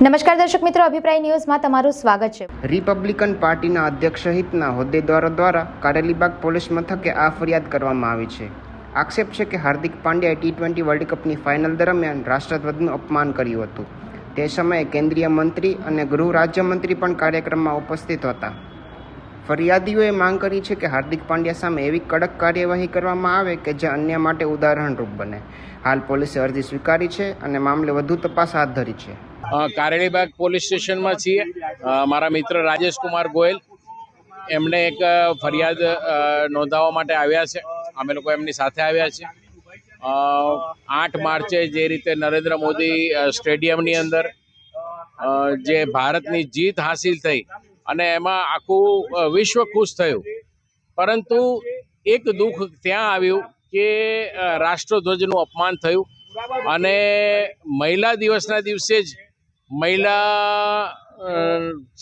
નમસ્કાર દર્શક મિત્રો, અભિપ્રાય ન્યૂઝમાં તમારું સ્વાગત છે। રિપબ્લિકન પાર્ટીના અધ્યક્ષ સહિતના હોદ્દેદારો દ્વારા કારેલીબાગ પોલીસ મથકે આ ફરિયાદ કરવામાં આવી છે। આક્ષેપ છે કે હાર્દિક પાંડ્યાએ T20 વર્લ્ડ કપની ફાઇનલ દરમિયાન રાષ્ટ્રધ્વજનું અપમાન કર્યું હતું। તે સમયે કેન્દ્રીય મંત્રી અને ગૃહ રાજ્યમંત્રી પણ કાર્યક્રમમાં ઉપસ્થિત હતા। ફરિયાદીઓએ માંગ કરી છે કે હાર્દિક પાંડ્યા સામે એવી કડક કાર્યવાહી કરવામાં આવે કે જે અન્ય માટે ઉદાહરણરૂપ બને। હાલ પોલીસે અરજી સ્વીકારી છે અને મામલે વધુ તપાસ હાથ ધરી છે। કારેલીબાગ પોલીસ સ્ટેશનમાં છીએ। મારા મિત્ર રાજેશ કુમાર ગોયલ એમણે એક ફરિયાદ નોંધાવવા માટે આવ્યા છે। અમે લોકો એમની સાથે આવ્યા છે। 8 માર્ચે જે રીતે નરેન્દ્ર મોદી સ્ટેડિયમની અંદર જે ભારતની જીત હાસિલ થઈ અને એમાં આખું વિશ્વ ખુશ થયું, પરંતુ એક દુઃખ ત્યાં આવ્યું કે રાષ્ટ્રધ્વજનું અપમાન થયું અને મહિલા દિવસના દિવસે જ મહિલા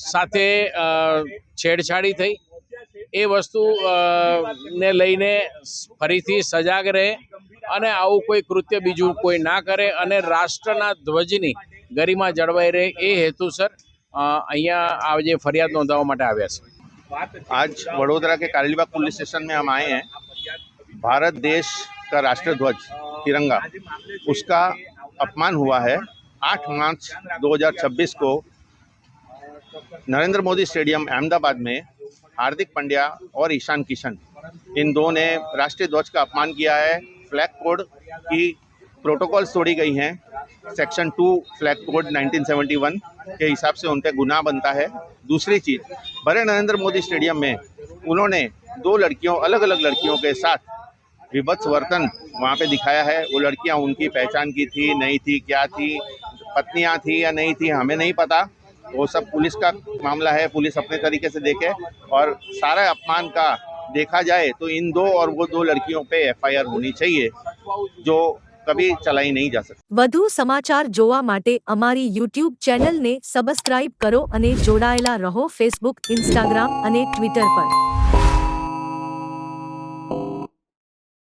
સાથે છેડછાડી થઈ। એ વસ્તુ ને લઈને ફરીથી સજાગ રહે અને આવું કોઈ કૃત્ય બીજું કોઈ ના કરે અને રાષ્ટ્રના ધ્વજની ગરિમા જળવાઈ રહે એ હેતુસર અહીંયા આજે ફરિયાદ નોંધાવવા માટે આવ્યા છે। आज वडोदरा के कारेलीबाग पुलिस स्टेशन में हम आए हैं। भारत देश का राष्ट्रध्वज तिरंगा, उसका अपमान हुआ है। 8 मार्च 2026 को नरेंद्र मोदी स्टेडियम अहमदाबाद में हार्दिक पांड्या और ईशान किशन इन दो ने राष्ट्रीय ध्वज का अपमान किया है। फ्लैग कोड की प्रोटोकॉल्स तोड़ी गई हैं। सेक्शन 2 फ्लैग कोड 1971 के हिसाब से उन पर गुनाह बनता है। दूसरी चीज़, भरे नरेंद्र मोदी स्टेडियम में उन्होंने 2 लड़कियों, अलग अलग लड़कियों के साथ विभत्स वर्तन वहाँ पे दिखाया है। वो लड़कियाँ उनकी पहचान की थी, नहीं थी, क्या थी, पत्नियाँ थी या नहीं थी, हमें नहीं पता। वो सब पुलिस का मामला है, पुलिस अपने तरीके से देखे। और सारा अपमान का देखा जाए तो इन 2 और वो 2 लड़कियों पे FIR होनी चाहिए, जो कभी चलाई नहीं जा सकती। વધુ સમાચાર જોવા માટે અમારી YouTube ચેનલને સબસ્ક્રાઇબ કરો અને જોડાયેલા રહો Facebook, Instagram અને Twitter પર।